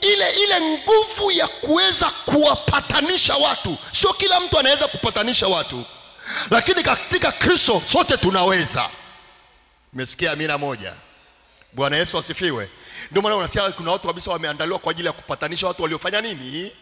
ile nguvu ya kuweza kuwapatanisha watu. Sio kila mtu anaweza kupatanisha watu, lakini katika Kristo sote tunaweza. Umesikia amina moja? Bwana Yesu asifiwe. Ndio maana unasikia kuna watu kabisa wameandaliwa kwa ajili ya kupatanisha watu waliofanya nini?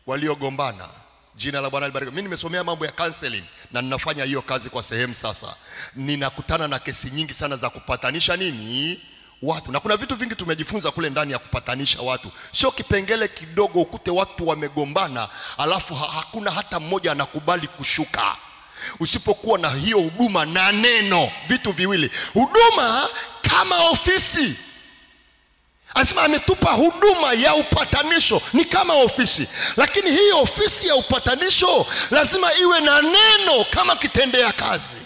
Waliogombana. Jina la Bwana libarikiwe. Mimi nimesomea mambo ya counseling na ninafanya hiyo kazi kwa sehemu sasa. Ninakutana na kesi nyingi sana za kupatanisha nini? Watu. Na kuna vitu vingi tumejifunza kule ndani ya kupatanisha watu. Sio kipengele kidogo ukute watu wamegombana alafu hakuna hata mmoja anakubali kushuka. Usipokuwa na hiyo huduma na neno, vitu viwili. Huduma kama ofisi. Anasema ametupa huduma ya upatanisho, ni kama ofisi. Lakini hii ofisi ya upatanisho lazima iwe na neno kama kitendea kazi.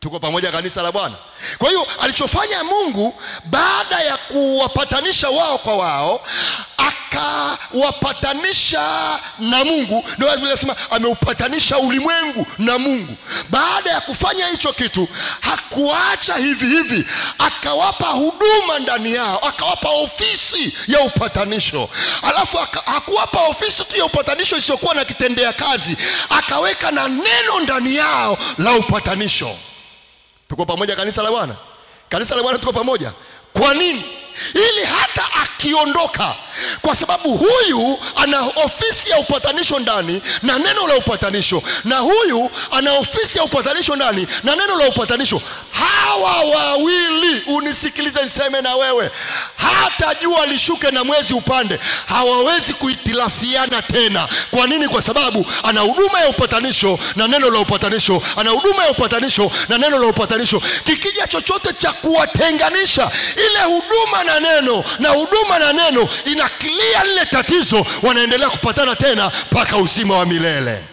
Tuko pamoja kanisa la Bwana? Kwa hiyo alichofanya Mungu baada ya kuwapatanisha wao kwa wao, akawapatanisha na Mungu. Ndio anasema ameupatanisha ulimwengu na Mungu. Baada ya kufanya hicho kitu, hakuacha hivi hivi, akawapa huduma ndani yao, akawapa ofisi ya upatanisho. Alafu hakuwapa ofisi tu ya upatanisho isiyokuwa na kitendea kazi, akaweka na neno ndani yao la upatanisho. Tuko pamoja kanisa la Bwana? Kanisa la Bwana tuko pamoja. Kwa nini? Ili hata akiondoka, kwa sababu huyu ana ofisi ya upatanisho ndani na neno la upatanisho, na huyu ana ofisi ya upatanisho ndani na neno la upatanisho. Hawa wawili, unisikilize niseme na wewe, hata jua lishuke na mwezi upande, hawawezi kuitilafiana tena. Kwa nini? Kwa sababu ana huduma ya upatanisho na neno la upatanisho, ana huduma ya upatanisho na neno la upatanisho. Kikija chochote cha kuwatenganisha, ile huduma na neno na huduma na neno inakilia lile tatizo, wanaendelea kupatana tena mpaka uzima wa milele.